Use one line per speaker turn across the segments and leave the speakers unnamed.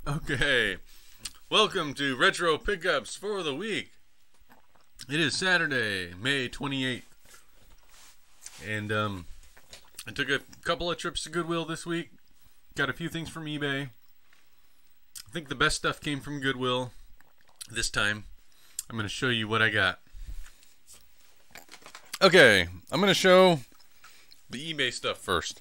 Okay, welcome to Retro Pickups for the week. It is Saturday, May 28th, and I took a couple of trips to Goodwill this week. Got a few things from eBay. I think the best stuff came from Goodwill this time. I'm going to show you what I got. Okay, I'm going to show the eBay stuff first.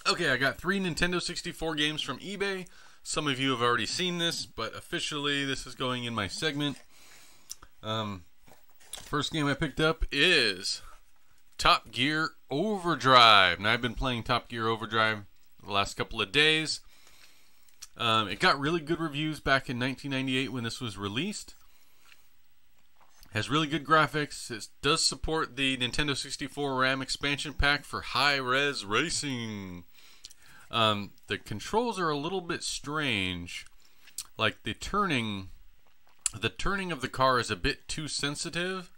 Okay, I got 3 Nintendo 64 games from eBay. Some of you have already seen this, but officially this is going in my segment. First game I picked up is Top Gear Overdrive. Now, I've been playing Top Gear Overdrive the last couple of days. It got really good reviews back in 1998 when this was released. Has really good graphics. It does support the Nintendo 64 RAM expansion pack for high-res racing. The controls are a little bit strange. Like the turning of the car is a bit too sensitive,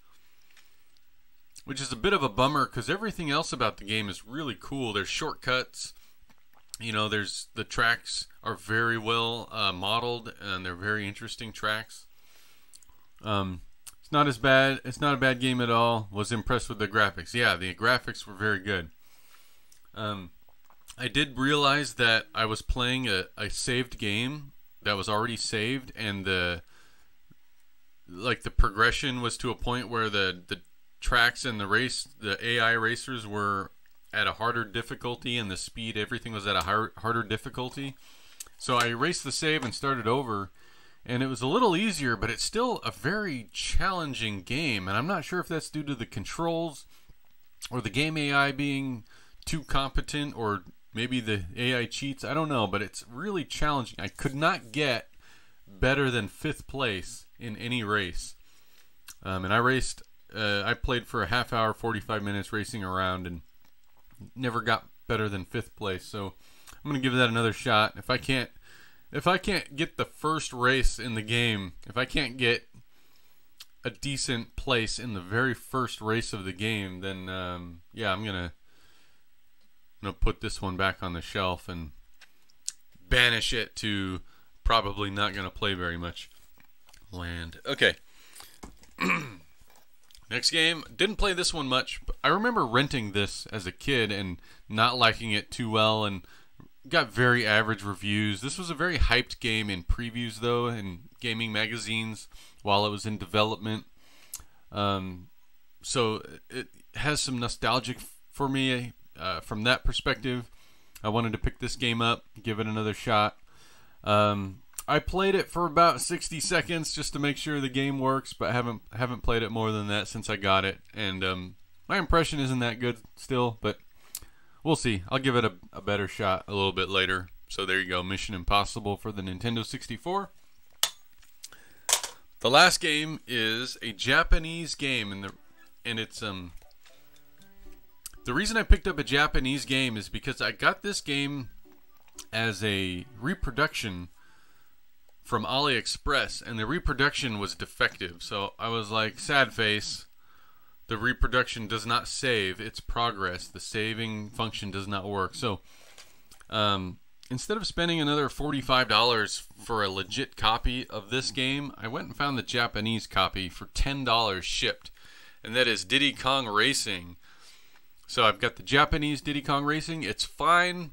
which is a bit of a bummer because everything else about the game is really cool. There's shortcuts. You know, the tracks are very well modeled, and they're very interesting tracks. It's not as bad. It's not a bad game at all. Was impressed with the graphics. Yeah, the graphics were very good. I did realize that I was playing a saved game that was already saved, and the progression was to a point where the tracks and the AI racers were at a harder difficulty, and the speed, everything was at a harder difficulty. So I erased the save and started over, and it was a little easier, but it's still a very challenging game, and I'm not sure if that's due to the controls or the game AI being too competent, or maybe the AI cheats. I don't know, but it's really challenging. I could not get better than 5th place in any race. And I played for a half hour, 45 minutes racing around, and never got better than 5th place. So I'm going to give that another shot. If I can't get the first race in the game, if I can't get a decent place in the very first race of the game, then yeah, I'm gonna put this one back on the shelf and banish it to probably not gonna play very much land. Okay. Next game, didn't play this one much, but I remember renting this as a kid and not liking it too well, and got very average reviews. This was a very hyped game in previews, though, in gaming magazines while it was in development. So it has some nostalgic for me from that perspective. I wanted to pick this game up, give it another shot. I played it for about 60 seconds just to make sure the game works, but haven't played it more than that since I got it. And my impression isn't that good still, but we'll see. I'll give it a better shot a little bit later. So there you go, Mission Impossible for the Nintendo 64. The last game is a Japanese game, and it's the reason I picked up a Japanese game is because I got this game as a reproduction from AliExpress, and the reproduction was defective. So I was like, sad face. The reproduction does not save its progress. The saving function does not work. So instead of spending another $45 for a legit copy of this game, I went and found the Japanese copy for $10 shipped, and that is Diddy Kong Racing. So I've got the Japanese Diddy Kong Racing. It's fine.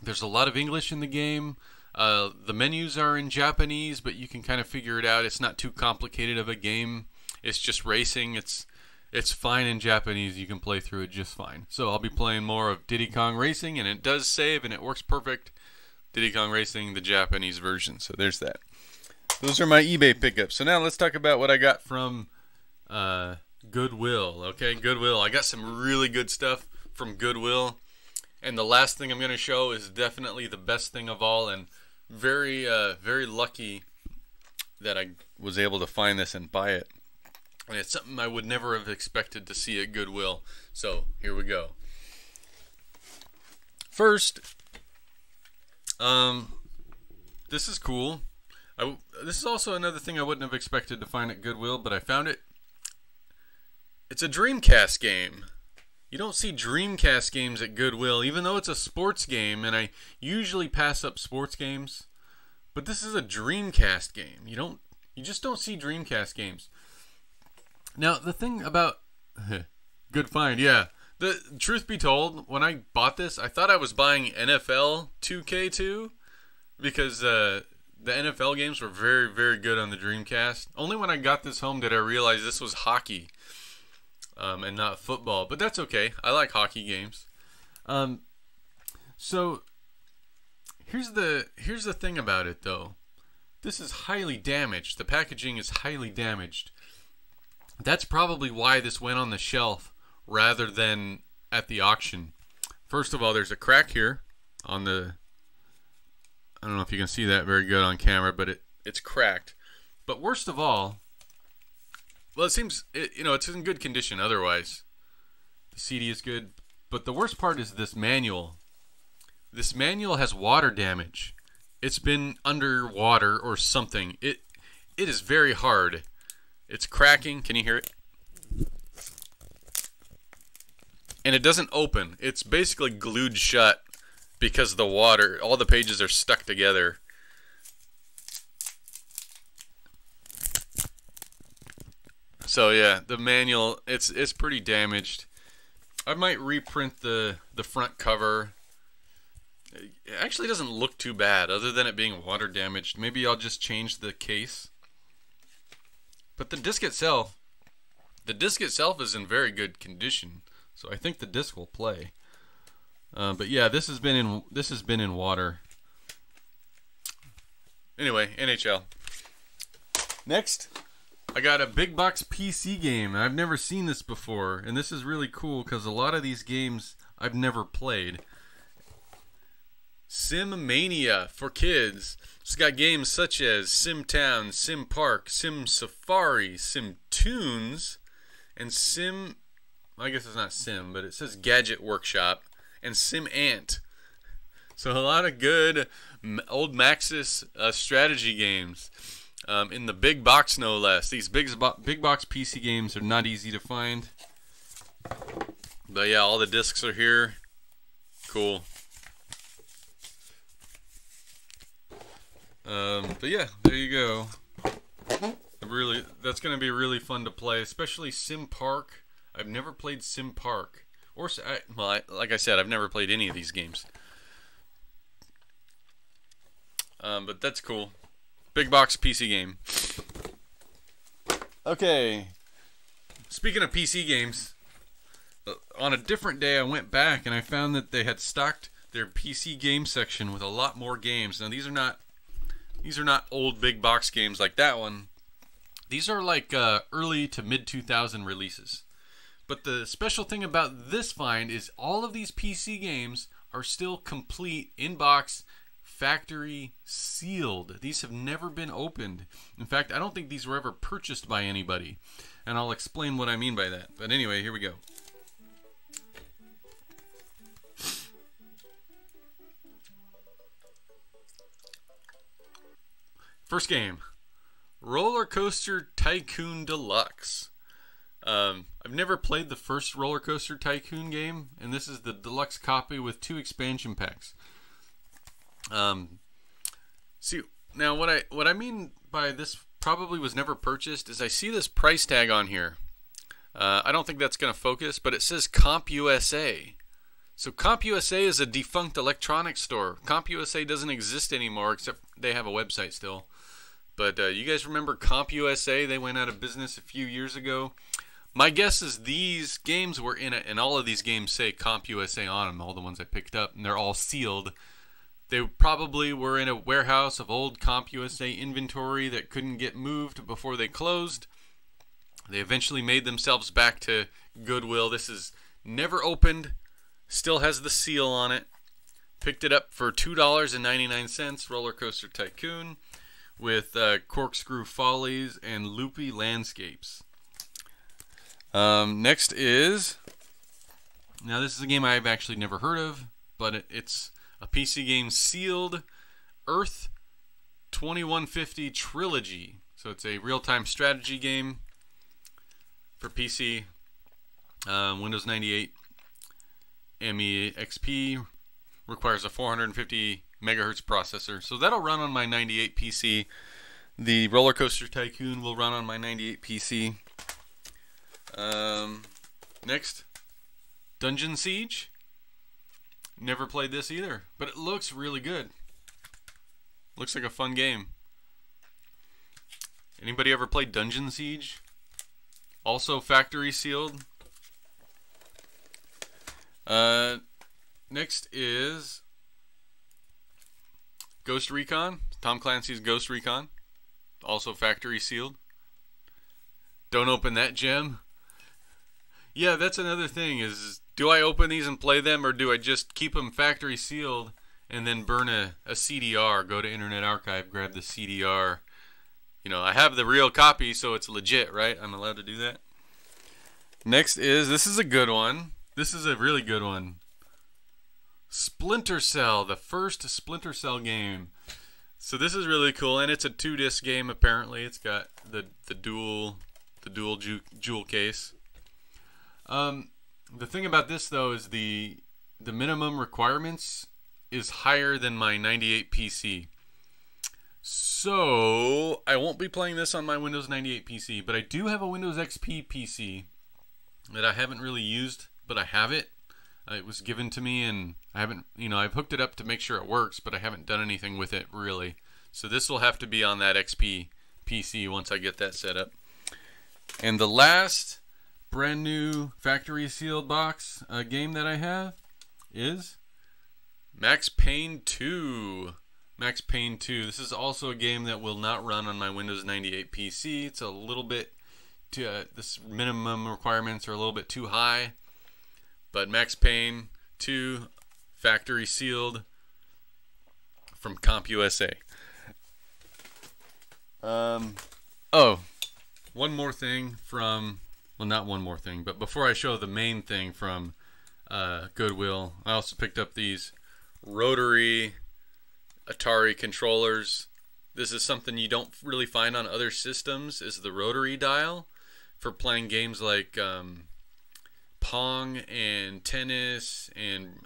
There's a lot of English in the game. The menus are in Japanese, but you can kind of figure it out. It's not too complicated of a game. It's just racing. It's fine in Japanese. You can play through it just fine. So I'll be playing more of Diddy Kong Racing, and it does save, and it works perfect. Diddy Kong Racing, the Japanese version. So there's that. Those are my eBay pickups. So now let's talk about what I got from Goodwill. Okay, Goodwill. I got some really good stuff from Goodwill. And the last thing I'm going to show is definitely the best thing of all, and very lucky that I was able to find this and buy it. And it's something I would never have expected to see at Goodwill. So here we go. First, this is cool. This is also another thing I wouldn't have expected to find at Goodwill, but I found it. It's a Dreamcast game. You don't see Dreamcast games at Goodwill, even though it's a sports game, and I usually pass up sports games. But this is a Dreamcast game. You just don't see Dreamcast games. Now, the thing about good find, yeah. The truth be told, when I bought this, I thought I was buying NFL 2K2 because the NFL games were very, very good on the Dreamcast. Only when I got this home did I realize this was hockey and not football. But that's okay. I like hockey games. So here's the thing about it, though. This is highly damaged. The packaging is highly damaged. That's probably why this went on the shelf rather than at the auction. First of all, there's a crack here on the... I don't know if you can see that very good on camera, but it's cracked. But worst of all, well, it seems it's in good condition otherwise. The CD is good, but the worst part is this manual. This manual has water damage. It's been underwater or something. It is very hard. It's cracking. Can you hear it? And it doesn't open. It's basically glued shut because the water, all the pages are stuck together. So yeah, the manual, it's pretty damaged. I might reprint the front cover. It actually doesn't look too bad other than it being water damaged. Maybe I'll just change the case. But the disc itself is in very good condition. So I think the disc will play. But yeah, this has been in water. Anyway, NHL. Next, I got a big box PC game. I've never seen this before, and this is really cool because a lot of these games I've never played. Sim Mania for kids. It's got games such as Sim Town, Sim Park, Sim Safari, Sim Tunes, and Sim... I guess it's not Sim, but it says Gadget Workshop, and Sim Ant. So a lot of good old Maxis strategy games in the big box, no less. These big box PC games are not easy to find. But yeah, all the discs are here. Cool. But yeah, there you go. That's going to be really fun to play, especially Sim Park. I've never played Sim Park. Like I said, I've never played any of these games. But that's cool. Big box PC game. Okay. Speaking of PC games, on a different day I went back and I found that they had stocked their PC game section with a lot more games. Now these are not old big box games like that one. These are like early to mid 2000 releases. But the special thing about this find is all of these PC games are still complete, in-box, factory sealed. These have never been opened. In fact, I don't think these were ever purchased by anybody. And I'll explain what I mean by that. But anyway, here we go. First game, Roller Coaster Tycoon Deluxe. I've never played the first Roller Coaster Tycoon game, and this is the deluxe copy with 2 expansion packs. See, now what I mean by this probably was never purchased is I see this price tag on here. I don't think that's going to focus, but it says CompUSA. So CompUSA is a defunct electronics store. CompUSA doesn't exist anymore, except they have a website still. But you guys remember CompUSA? They went out of business a few years ago. My guess is these games were in it, and all of these games say CompUSA on them, all the ones I picked up, and they're all sealed. They probably were in a warehouse of old CompUSA inventory that couldn't get moved before they closed. They eventually made themselves back to Goodwill. This is never opened, still has the seal on it. Picked it up for $2.99, Roller Coaster Tycoon, with Corkscrew Follies and Loopy Landscapes. Next is, now this is a game I've actually never heard of, but it's a PC game sealed, Earth 2150 Trilogy. So it's a real-time strategy game for PC, Windows 98. ME XP requires a 450 megahertz processor, so that'll run on my 98 PC. The Roller Coaster Tycoon will run on my 98 PC. Next, Dungeon Siege. Never played this either, but it looks really good. Looks like a fun game. Anybody ever played Dungeon Siege? Also factory sealed. Next is Ghost Recon. Tom Clancy's Ghost Recon. Also factory sealed. Don't open that gem. Yeah, that's another thing is, do I open these and play them, or do I just keep them factory sealed and then burn a CDR, go to Internet Archive, grab the CDR. You know, I have the real copy, so it's legit, right? I'm allowed to do that. Next is, this is a good one. This is a really good one. Splinter Cell, the first Splinter Cell game. So this is really cool, and it's a 2-disc game apparently. It's got the dual jewel case. The thing about this though is the minimum requirements is higher than my 98 PC. So I won't be playing this on my Windows 98 PC, but I do have a Windows XP PC that I haven't really used, but I have it. It was given to me, and I haven't, I've hooked it up to make sure it works, but I haven't done anything with it really. So this will have to be on that XP PC once I get that set up. And the last brand new factory sealed box game that I have is Max Payne 2. Max Payne 2. This is also a game that will not run on my Windows 98 PC. It's a little bit this minimum requirements are a little bit too high. But Max Payne 2 factory sealed from CompUSA. Oh, one more thing from, well, not one more thing, but before I show the main thing from Goodwill, I also picked up these rotary Atari controllers. This is something you don't really find on other systems, is the rotary dial for playing games like Pong and tennis and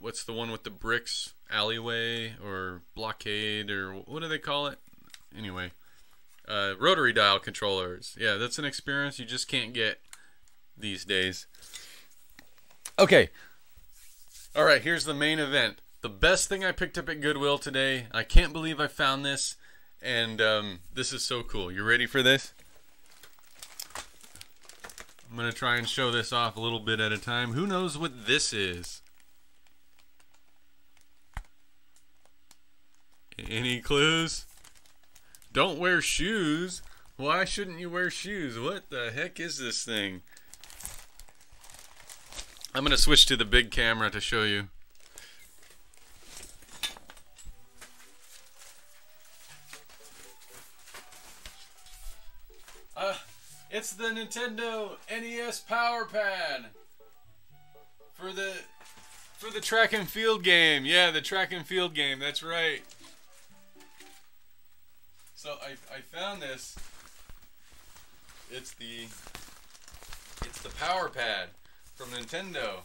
what's the one with the bricks? Alleyway or blockade, or what do they call it? Anyway, rotary dial controllers. Yeah, that's an experience you just can't get these days. Okay. All right, here's the main event. The best thing I picked up at Goodwill today. I can't believe I found this, and this is so cool. You ready for this? I'm going to try and show this off a little bit at a time. Who knows what this is? Any clues? Don't wear shoes. Why shouldn't you wear shoes? What the heck is this thing? I'm going to switch to the big camera to show you. It's the Nintendo NES Power Pad for the track and field game. Yeah, the track and field game. That's right. So I found this. It's the Power Pad from Nintendo.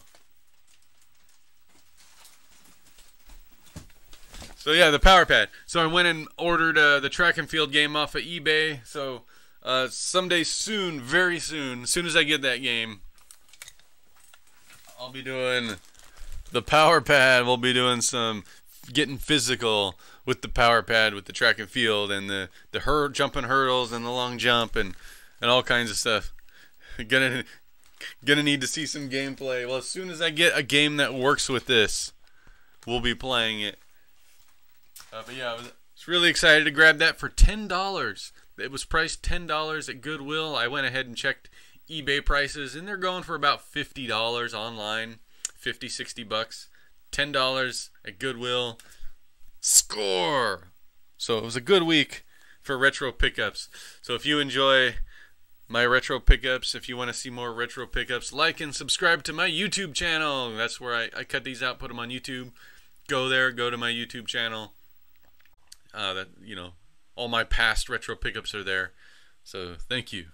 So yeah, the Power Pad. So I went and ordered the track and field game off of eBay. So someday soon, very soon, as soon as I get that game, I'll be doing the Power Pad. We'll be doing some getting physical with the Power Pad, with the track and field, and the jumping hurdles and the long jump and all kinds of stuff. Gonna need to see some gameplay. Well, as soon as I get a game that works with this, we'll be playing it. But yeah, I was really excited to grab that for $10. It was priced $10 at Goodwill. I went ahead and checked eBay prices, and they're going for about $50 online. 50, 60 bucks. $10 at Goodwill. Score! So it was a good week for retro pickups. So if you enjoy my retro pickups, if you want to see more retro pickups, like and subscribe to my YouTube channel. That's where I cut these out, put them on YouTube. Go there, go to my YouTube channel. All my past retro pickups are there. So thank you.